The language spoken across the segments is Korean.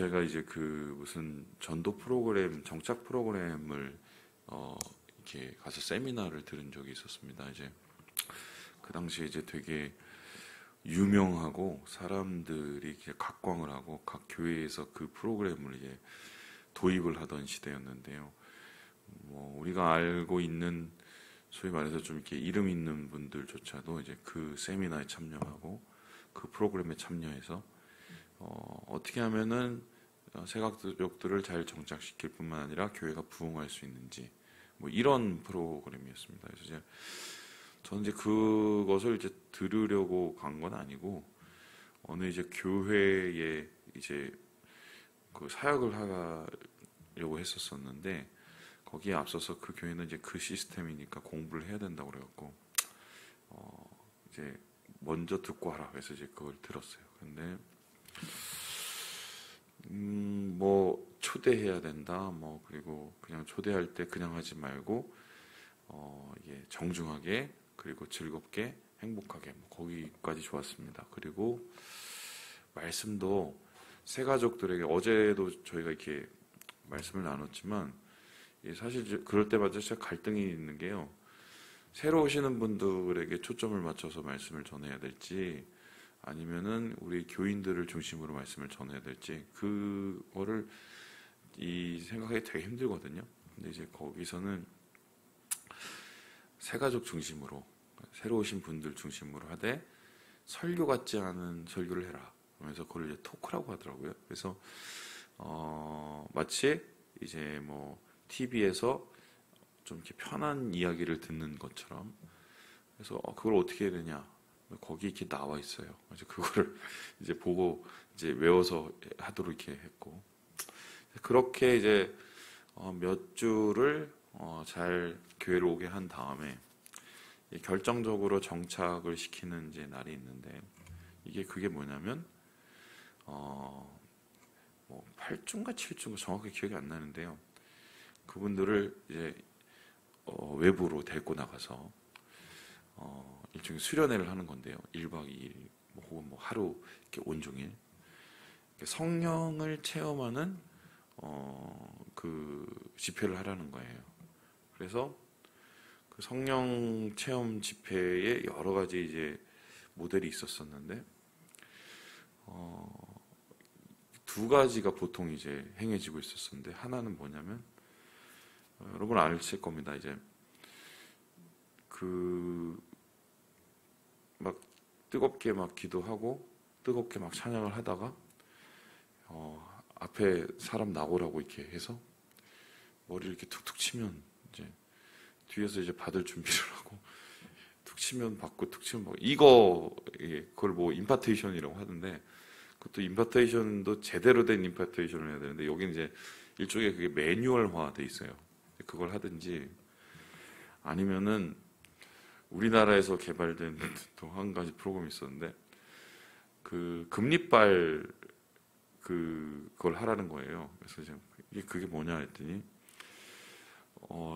제가 이제 그 무슨 전도 프로그램, 정착 프로그램을 이렇게 가서 세미나를 들은 적이 있었습니다. 이제 그 당시에 이제 되게 유명하고 사람들이 이렇게 각광을 하고 각 교회에서 그 프로그램을 이제 도입을 하던 시대였는데요. 뭐 우리가 알고 있는 소위 말해서 좀 이렇게 이름 있는 분들조차도 이제 그 세미나에 참여하고 그 프로그램에 참여해서 어떻게 하면은 세가족들을 잘 정착시킬 뿐만 아니라 교회가 부흥할 수 있는지 뭐 이런 프로그램이었습니다. 그래서 저는 이제 그것을 이제 들으려고 간 건 아니고 어느 이제 교회에 이제 그 사역을 하려고 했었었는데 거기에 앞서서 그 교회는 이제 그 시스템이니까 공부를 해야 된다고 그래갖고 이제 먼저 듣고 하라 그래서 이제 그걸 들었어요. 근데 뭐 초대해야 된다 뭐 그리고 그냥 초대할 때 그냥 하지 말고 이게 정중하게 그리고 즐겁게 행복하게 뭐 거기까지 좋았습니다. 그리고 말씀도 새 가족들에게 어제도 저희가 이렇게 말씀을 나눴지만 사실 그럴 때마다 진짜 갈등이 있는 게요. 새로 오시는 분들에게 초점을 맞춰서 말씀을 전해야 될지 아니면은 우리 교인들을 중심으로 말씀을 전해야 될지 그거를 생각하기 되게 힘들거든요. 근데 이제 거기서는 새 가족 중심으로 새로 오신 분들 중심으로 하되 설교 같지 않은 설교를 해라. 그러면서 그걸 이제 토크라고 하더라고요. 그래서 마치 이제 뭐 TV에서 좀 이렇게 편한 이야기를 듣는 것처럼 그래서 그걸 어떻게 해야 되냐? 거기 이렇게 나와 있어요. 그래서 그거를 이제 보고 이제 외워서 하도록 이렇게 했고 그렇게 이제 몇 주를 잘 교회로 오게 한 다음에 결정적으로 정착을 시키는 이제 날이 있는데 그게 뭐냐면 뭐 8주인가 7주인가 정확하게 기억이 안 나는데요. 그분들을 이제 외부로 데리고 나가서 일종의 수련회를 하는 건데요. 1박 2일 혹은 뭐 하루 이렇게 온종일 성령을 체험하는 그 집회를 하라는 거예요. 그래서 그 성령 체험 집회에 여러 가지 이제 모델이 있었었는데 두 가지가 보통 이제 행해지고 있었었는데 하나는 뭐냐면 여러분 아실 겁니다. 이제 그 막 뜨겁게 막 기도하고 뜨겁게 막 찬양을 하다가 앞에 사람 나오라고 이렇게 해서 머리를 이렇게 툭툭 치면 이제 뒤에서 이제 받을 준비를 하고 툭 치면 받고 툭 치면 받고 그걸 뭐 임파테이션이라고 하던데 그것도 임파테이션도 제대로 된 임파테이션을 해야 되는데 여기는 이제 일종의 그게 매뉴얼화 돼 있어요. 그걸 하든지 아니면은 우리나라에서 개발된 또 한 가지 프로그램이 있었는데 그 금리빨 그걸 하라는 거예요. 그래서 이제 그게 뭐냐 했더니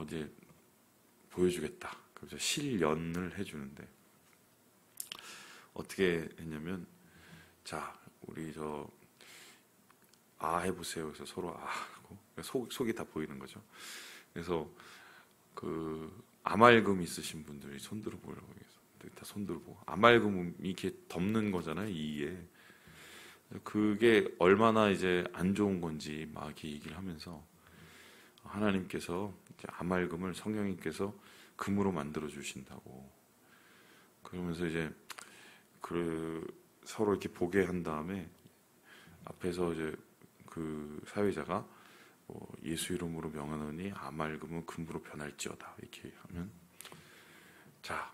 이제 보여주겠다. 그래서 실연을 해주는데 어떻게 했냐면 자 우리 해보세요. 그래서 서로 하고 속이 다 보이는 거죠. 그래서 그 아말금 있으신 분들이 손들어 보려고 해서 다 손들어 보고 아말금이 이렇게 덮는 거잖아요. 이에 그게 얼마나 이제 안 좋은 건지 막 이렇게 얘기를 하면서 하나님께서 이제 아말금을 성령님께서 금으로 만들어 주신다고 그러면서 이제 서로 이렇게 보게 한 다음에 앞에서 이제 그 사회자가 예수 이름으로 명하노니 아말금은 금으로 변할지어다 이렇게 하면 자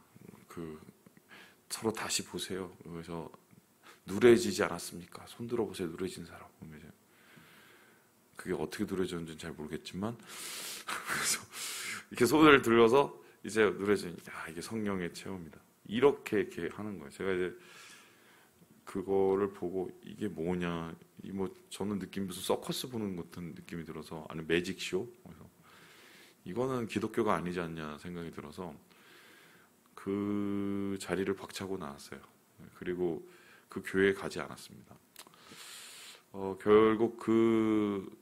서로 다시 보세요. 그래서 누래지지 않았습니까? 손 들어보세요. 누래진 사람. 그게 어떻게 누래졌는지는 잘 모르겠지만 그래서 이렇게 손을 들어서 이제 누래지니까 이게 성령의 체험이다. 이렇게 하는 거예요. 제가 이제 그거를 보고 이게 뭐냐, 저는 느낌이 무슨 서커스 보는 것 같은 느낌이 들어서, 아니 매직쇼? 그래서 이거는 기독교가 아니지 않냐 생각이 들어서 그 자리를 박차고 나왔어요. 그리고 그 교회에 가지 않았습니다. 결국 그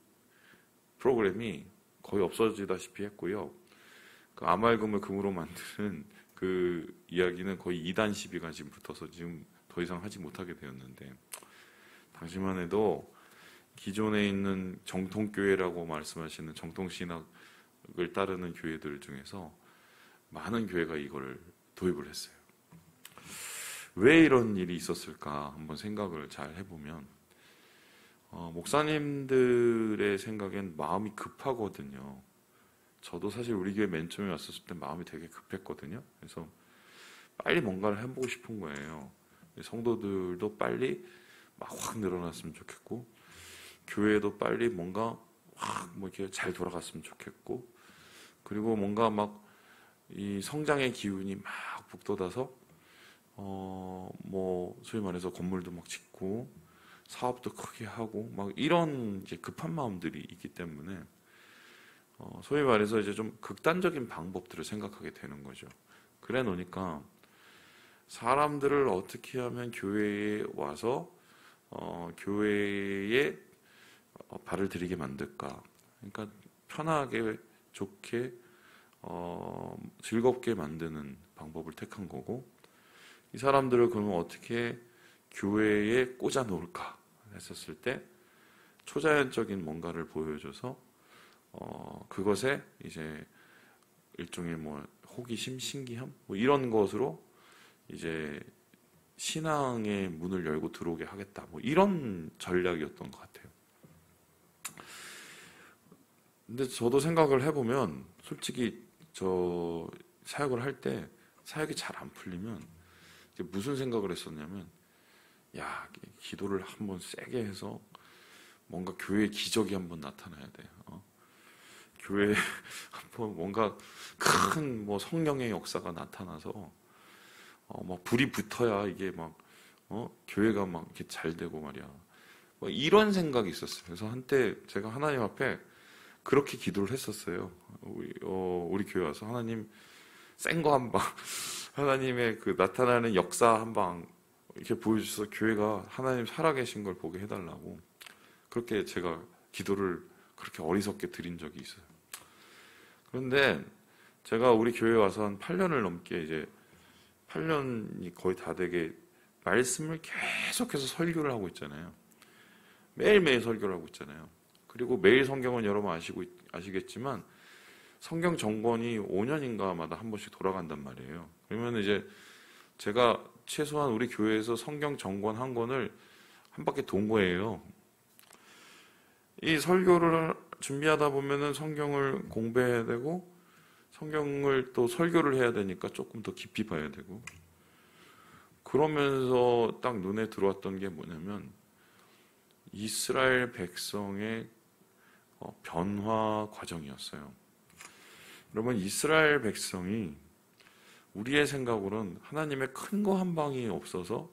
프로그램이 거의 없어지다시피 했고요. 그 아말금을 금으로 만드는 그 이야기는 거의 2단 시비가 지금 붙어서 지금 더 이상 하지 못하게 되었는데, 당시만 해도 기존에 있는 정통교회라고 말씀하시는 정통신학을 따르는 교회들 중에서 많은 교회가 이걸 도입을 했어요. 왜 이런 일이 있었을까 한번 생각을 잘 해보면, 목사님들의 생각엔 마음이 급하거든요. 저도 사실 우리 교회 맨 처음에 왔었을 때 마음이 되게 급했거든요. 그래서 빨리 뭔가를 해보고 싶은 거예요. 성도들도 빨리 막 확 늘어났으면 좋겠고, 교회도 빨리 뭔가 확 뭐 이렇게 잘 돌아갔으면 좋겠고, 그리고 뭔가 막 이 성장의 기운이 막 북돋아서 뭐 소위 말해서 건물도 막 짓고 사업도 크게 하고 막 이런 이제 급한 마음들이 있기 때문에 소위 말해서 이제 좀 극단적인 방법들을 생각하게 되는 거죠. 그래 놓으니까 사람들을 어떻게 하면 교회에 와서 교회에 발을 들이게 만들까? 그러니까 편하게 좋게 즐겁게 만드는 방법을 택한 거고, 이 사람들을 그러면 어떻게 교회에 꽂아 놓을까 했었을 때 초자연적인 뭔가를 보여줘서 그것에 이제 일종의 뭐 호기심, 신기함 뭐 이런 것으로 이제 신앙의 문을 열고 들어오게 하겠다, 뭐 이런 전략이었던 것 같아요. 근데 저도 생각을 해보면 솔직히 저 사역을 할 때 사역이 잘 안 풀리면 무슨 생각을 했었냐면, 야, 기도를 한번 세게 해서 뭔가 교회에 기적이 한번 나타나야 돼. 교회에 한번 뭔가 큰 뭐 성령의 역사가 나타나서 막 불이 붙어야 이게 막 교회가 막 이렇게 잘 되고 말이야. 뭐 이런 생각이 있었어요. 그래서 한때 제가 하나님 앞에 그렇게 기도를 했었어요. 우리 교회 와서 하나님 센 거 한 방, 하나님의 그 나타나는 역사 한 방 이렇게 보여주셔서 교회가 하나님 살아계신 걸 보게 해달라고, 그렇게 제가 기도를 그렇게 어리석게 드린 적이 있어요. 그런데 제가 우리 교회 와서 한 8년을 넘게, 이제 8년이 거의 다 되게 말씀을 계속해서 설교를 하고 있잖아요. 매일매일 설교를 하고 있잖아요. 그리고 매일 성경은 여러분 아시겠지만 성경 정권이 5년인가마다 한 번씩 돌아간단 말이에요. 그러면 이제 제가 최소한 우리 교회에서 성경 정권 한 권을 한 바퀴 돈 거예요. 이 설교를 준비하다 보면은 성경을 공부해야 되고, 성경을 또 설교를 해야 되니까 조금 더 깊이 봐야 되고, 그러면서 딱 눈에 들어왔던 게 뭐냐면 이스라엘 백성의 변화 과정이었어요. 여러분, 이스라엘 백성이 우리의 생각으로는 하나님의 큰 거 한 방이 없어서,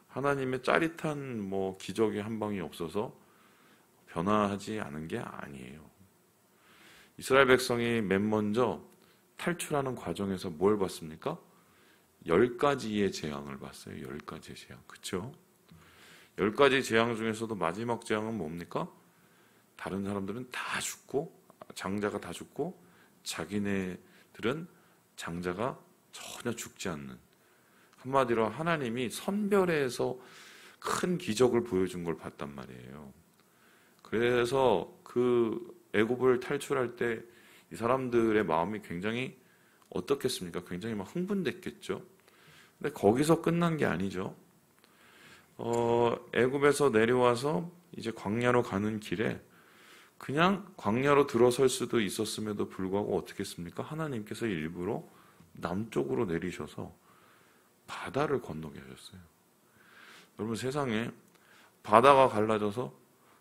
하나님의 짜릿한 뭐 기적의 한 방이 없어서 변화하지 않은 게 아니에요. 이스라엘 백성이 맨 먼저 탈출하는 과정에서 뭘 봤습니까? 10가지의 재앙을 봤어요. 10가지의 재앙. 그렇죠? 10가지 재앙 중에서도 마지막 재앙은 뭡니까? 다른 사람들은 다 죽고, 장자가 다 죽고, 자기네들은 장자가 전혀 죽지 않는, 한마디로 하나님이 선별해서 큰 기적을 보여준 걸 봤단 말이에요. 그래서 그 애굽을 탈출할 때 이 사람들의 마음이 굉장히 어떻겠습니까? 굉장히 막 흥분됐겠죠. 근데 거기서 끝난 게 아니죠. 애굽에서 내려와서 이제 광야로 가는 길에 그냥 광야로 들어설 수도 있었음에도 불구하고 어떻게 했습니까? 하나님께서 일부러 남쪽으로 내리셔서 바다를 건너게 하셨어요. 여러분, 세상에 바다가 갈라져서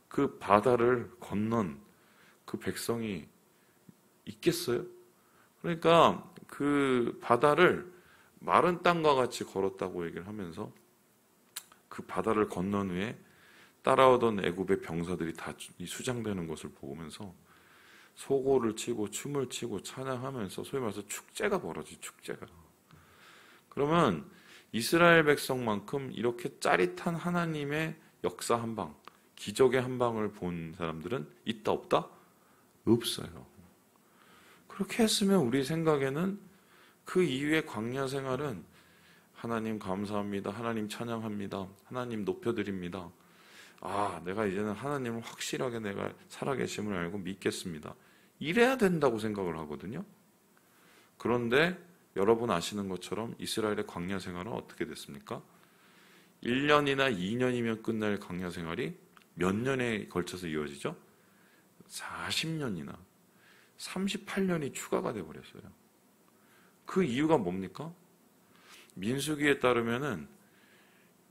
그 바다를 건넌 그 백성이 있겠어요? 그러니까 그 바다를 마른 땅과 같이 걸었다고 얘기를 하면서 그 바다를 건넌 후에 따라오던 애굽의 병사들이 다 수장되는 것을 보면서 소고를 치고 춤을 치고 찬양하면서 소위 말해서 축제가 벌어지, 축제가. 그러면 이스라엘 백성만큼 이렇게 짜릿한 하나님의 역사 한 방, 기적의 한 방을 본 사람들은 있다 없다? 없어요. 그렇게 했으면 우리 생각에는 그 이후의 광야 생활은 하나님 감사합니다. 하나님 찬양합니다. 하나님 높여드립니다. 내가 이제는 하나님을 확실하게 내가 살아계심을 알고 믿겠습니다. 이래야 된다고 생각을 하거든요. 그런데 여러분 아시는 것처럼 이스라엘의 광야 생활은 어떻게 됐습니까? 1년이나 2년이면 끝날 광야 생활이 몇 년에 걸쳐서 이어지죠? 40년이나 38년이 추가가 돼버렸어요. 그 이유가 뭡니까? 민수기에 따르면은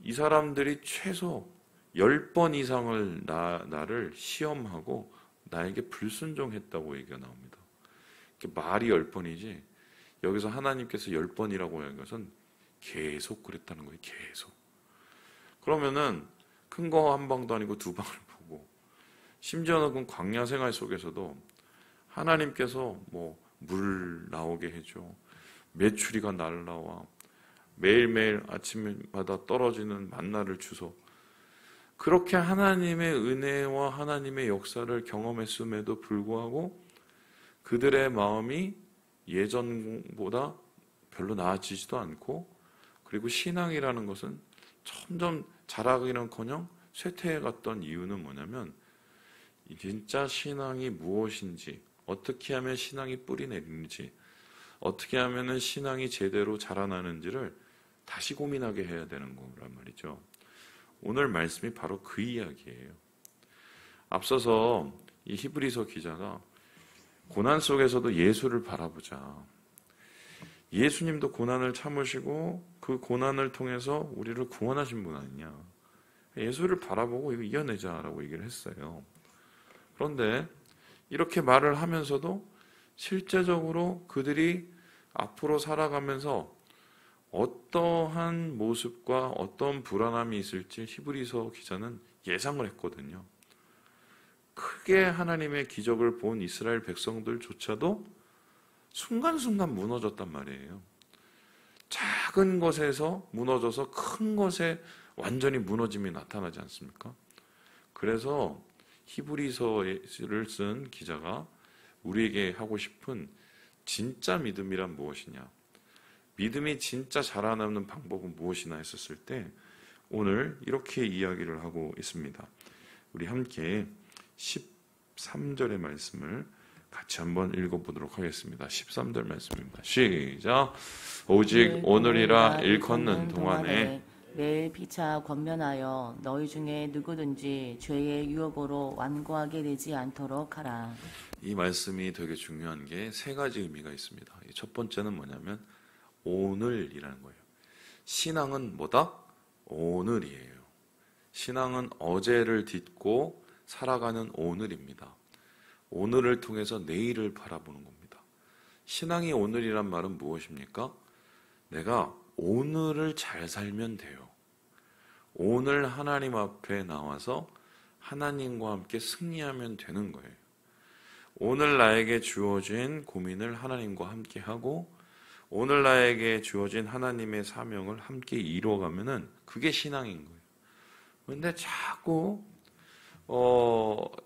이 사람들이 최소 10번 이상을 나를 시험하고 나에게 불순종했다고 얘기가 나옵니다. 말이 10번이지 여기서 하나님께서 10번이라고 하는 것은 계속 그랬다는 거예요. 계속. 그러면은 큰 거 한 방도 아니고 두 방을 보고 심지어는 그 광야 생활 속에서도 하나님께서 물 나오게 해줘. 메추리가 날라와. 매일매일 아침마다 떨어지는 만나를 주소. 그렇게 하나님의 은혜와 하나님의 역사를 경험했음에도 불구하고 그들의 마음이 예전보다 별로 나아지지도 않고 그리고 신앙이라는 것은 점점 자라기는커녕 쇠퇴해갔던 이유는 뭐냐면 진짜 신앙이 무엇인지 어떻게 하면 신앙이 뿌리 내리는지 어떻게 하면 신앙이 제대로 자라나는지를 다시 고민하게 해야 되는 거란 말이죠. 오늘 말씀이 바로 그 이야기예요. 앞서서 이 히브리서 기자가 고난 속에서도 예수를 바라보자. 예수님도 고난을 참으시고 그 고난을 통해서 우리를 구원하신 분 아니냐. 예수를 바라보고 이거 이겨내자라고 얘기를 했어요. 그런데 이렇게 말을 하면서도 실제적으로 그들이 앞으로 살아가면서 어떠한 모습과 어떤 불안함이 있을지 히브리서 기자는 예상을 했거든요. 크게 하나님의 기적을 본 이스라엘 백성들조차도 순간순간 무너졌단 말이에요. 작은 것에서 무너져서 큰 것에 완전히 무너짐이 나타나지 않습니까? 그래서 히브리서를 쓴 기자가 우리에게 하고 싶은 진짜 믿음이란 무엇이냐, 믿음이 진짜 자라나는 방법은 무엇이나 했었을 때 오늘 이렇게 이야기를 하고 있습니다. 우리 함께 13절의 말씀을 같이 한번 읽어보도록 하겠습니다. 13절 말씀입니다. 시작. 오직 오늘이라 일컫는 동안에 매일 피차 권면하여 너희 중에 누구든지 죄의 유혹으로 완고하게 되지 않도록 하라. 이 말씀이 되게 중요한 게 세 가지 의미가 있습니다. 첫 번째는 뭐냐면 오늘이라는 거예요. 신앙은 뭐다? 오늘이에요. 신앙은 어제를 딛고 살아가는 오늘입니다. 오늘을 통해서 내일을 바라보는 겁니다. 신앙이 오늘이란 말은 무엇입니까? 내가 오늘을 잘 살면 돼요. 오늘 하나님 앞에 나와서 하나님과 함께 승리하면 되는 거예요. 오늘 나에게 주어진 고민을 하나님과 함께 하고 오늘 나에게 주어진 하나님의 사명을 함께 이루어가면은 그게 신앙인 거예요. 그런데 자꾸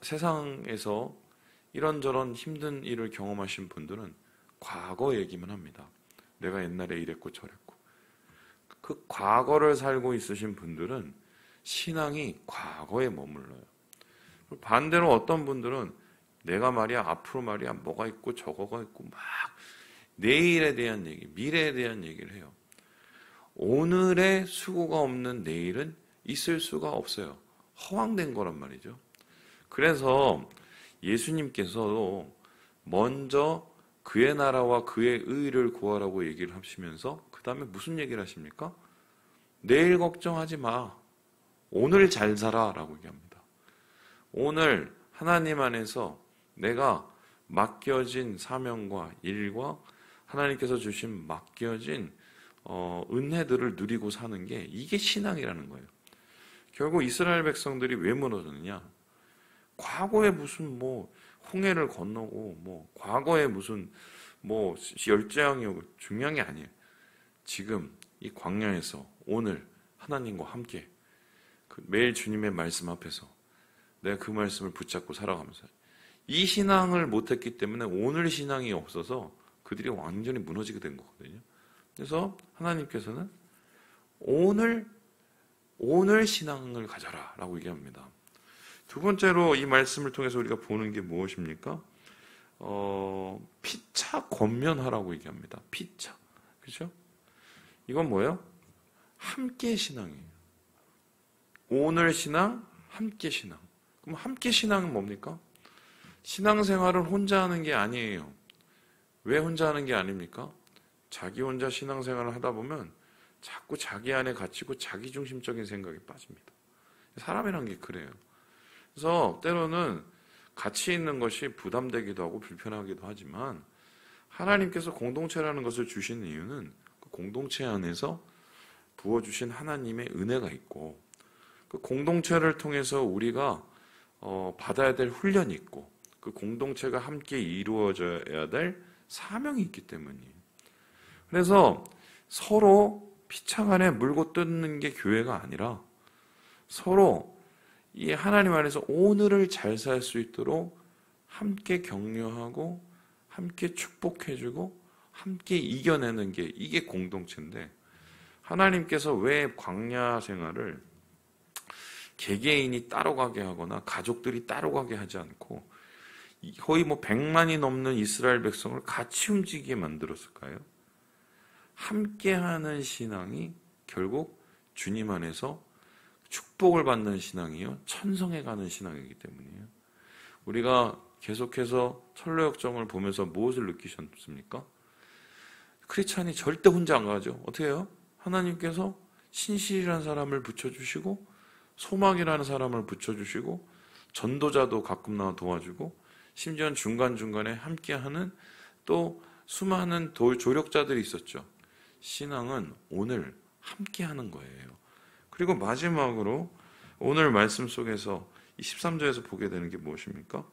세상에서 이런저런 힘든 일을 경험하신 분들은 과거 얘기만 합니다. 내가 옛날에 이랬고 저랬고. 그 과거를 살고 있으신 분들은 신앙이 과거에 머물러요. 반대로 어떤 분들은 내가 말이야 앞으로 말이야 뭐가 있고 저거가 있고 막 내일에 대한 얘기, 미래에 대한 얘기를 해요. 오늘의 수고가 없는 내일은 있을 수가 없어요. 허황된 거란 말이죠. 그래서 예수님께서도 먼저 그의 나라와 그의 의를 구하라고 얘기를 하시면서 그 다음에 무슨 얘기를 하십니까? 내일 걱정하지 마. 오늘 잘 살아 라고 얘기합니다. 오늘 하나님 안에서 내가 맡겨진 사명과 일과 하나님께서 주신 맡겨진 은혜들을 누리고 사는 게 이게 신앙이라는 거예요. 결국 이스라엘 백성들이 왜 무너졌느냐? 과거에 무슨 홍해를 건너고 과거에 무슨 열재앙이 오고 중요한 게 아니에요. 지금 이 광야에서 오늘 하나님과 함께 매일 주님의 말씀 앞에서 내가 그 말씀을 붙잡고 살아가면서 이 신앙을 못했기 때문에 오늘 신앙이 없어서 그들이 완전히 무너지게 된 거거든요. 그래서 하나님께서는 오늘 신앙을 가져라 라고 얘기합니다. 두 번째로 이 말씀을 통해서 우리가 보는 게 무엇입니까? 피차 권면하라고 얘기합니다. 피차. 그죠? 이건 뭐예요? 함께 신앙이에요. 오늘 신앙, 함께 신앙. 그럼 함께 신앙은 뭡니까? 신앙생활은 혼자 하는 게 아니에요. 왜 혼자 하는 게 아닙니까? 자기 혼자 신앙생활을 하다 보면 자꾸 자기 안에 갇히고 자기중심적인 생각이 빠집니다. 사람이란 게 그래요. 그래서 때로는 같이 있는 것이 부담되기도 하고 불편하기도 하지만 하나님께서 공동체라는 것을 주신 이유는 그 공동체 안에서 부어주신 하나님의 은혜가 있고 그 공동체를 통해서 우리가 받아야 될 훈련이 있고 그 공동체가 함께 이루어져야 될 사명이 있기 때문이에요. 그래서 서로 피창 안에 물고 뜯는 게 교회가 아니라 서로 이 하나님 안에서 오늘을 잘 살 수 있도록 함께 격려하고 함께 축복해주고 함께 이겨내는 게 이게 공동체인데 하나님께서 왜 광야 생활을 개개인이 따로 가게 하거나 가족들이 따로 가게 하지 않고 거의 100만이 넘는 이스라엘 백성을 같이 움직이게 만들었을까요? 함께하는 신앙이 결국 주님 안에서 축복을 받는 신앙이요 천성에 가는 신앙이기 때문이에요. 우리가 계속해서 철로역정을 보면서 무엇을 느끼셨습니까? 크리스찬이 절대 혼자 안 가죠. 어떻게 해요? 하나님께서 신실이라는 사람을 붙여주시고 소망이라는 사람을 붙여주시고 전도자도 가끔 나와 도와주고 심지어는 중간중간에 함께하는 또 수많은 조력자들이 있었죠. 신앙은 오늘 함께하는 거예요. 그리고 마지막으로 오늘 말씀 속에서 13절에서 보게 되는 게 무엇입니까?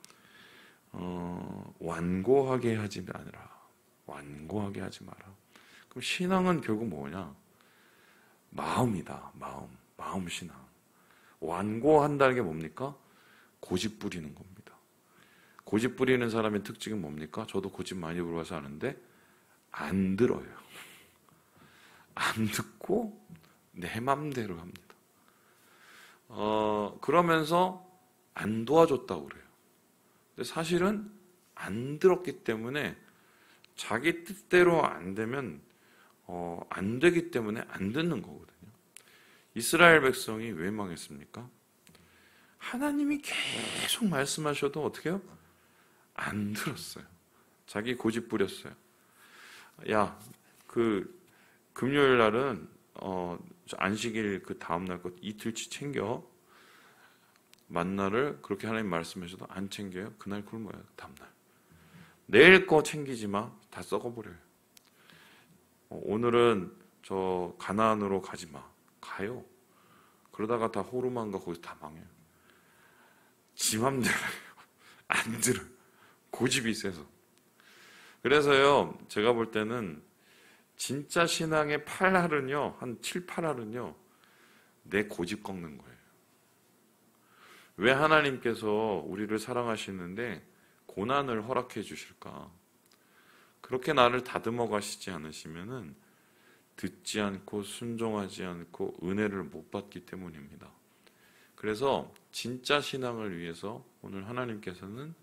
완고하게 하지 마라. 완고하게 하지 마라. 그럼 신앙은 결국 뭐냐? 마음이다. 마음 신앙. 완고한다는 게 뭡니까? 고집 부리는 겁니다. 고집 부리는 사람의 특징은 뭡니까? 저도 고집 많이 부려서 아는데 안 들어요. 안 듣고 내 맘대로 합니다. 그러면서 안 도와줬다고 그래요. 근데 사실은 안 들었기 때문에 자기 뜻대로 안 되면 안 되기 때문에 안 듣는 거거든요. 이스라엘 백성이 왜 망했습니까? 하나님이 계속 말씀하셔도 어떻게 해요? 안 들었어요. 자기 고집 부렸어요. 야, 금요일 날은 안식일 그 다음날 것 이틀치 챙겨. 만나를 그렇게 하나님 말씀하셔도 안 챙겨요. 그날 굶어요. 다음날. 내일 거 챙기지 마. 다 썩어버려요. 오늘은 저 가나안으로 가지 마. 가요. 그러다가 다 호르만가 거기서 다 망해요. 지 맘대로 해요. 안 들어요. 고집이 세서. 그래서요, 제가 볼 때는 진짜 신앙의 8할은요, 한 7, 8할은요, 내 고집 꺾는 거예요. 왜 하나님께서 우리를 사랑하시는데 고난을 허락해 주실까? 그렇게 나를 다듬어 가시지 않으시면은 듣지 않고 순종하지 않고 은혜를 못 받기 때문입니다. 그래서 진짜 신앙을 위해서 오늘 하나님께서는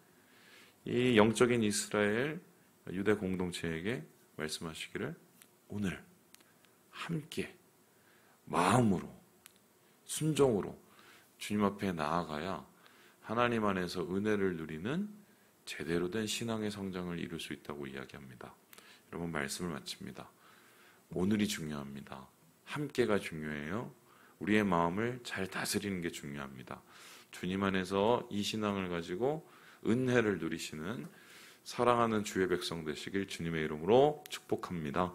이 영적인 이스라엘 유대 공동체에게 말씀하시기를 오늘 함께 마음으로 순종으로 주님 앞에 나아가야 하나님 안에서 은혜를 누리는 제대로 된 신앙의 성장을 이룰 수 있다고 이야기합니다. 여러분 말씀을 마칩니다. 오늘이 중요합니다. 함께가 중요해요. 우리의 마음을 잘 다스리는 게 중요합니다. 주님 안에서 이 신앙을 가지고 은혜를 누리시는 사랑하는 주의 백성 되시길 주님의 이름으로 축복합니다.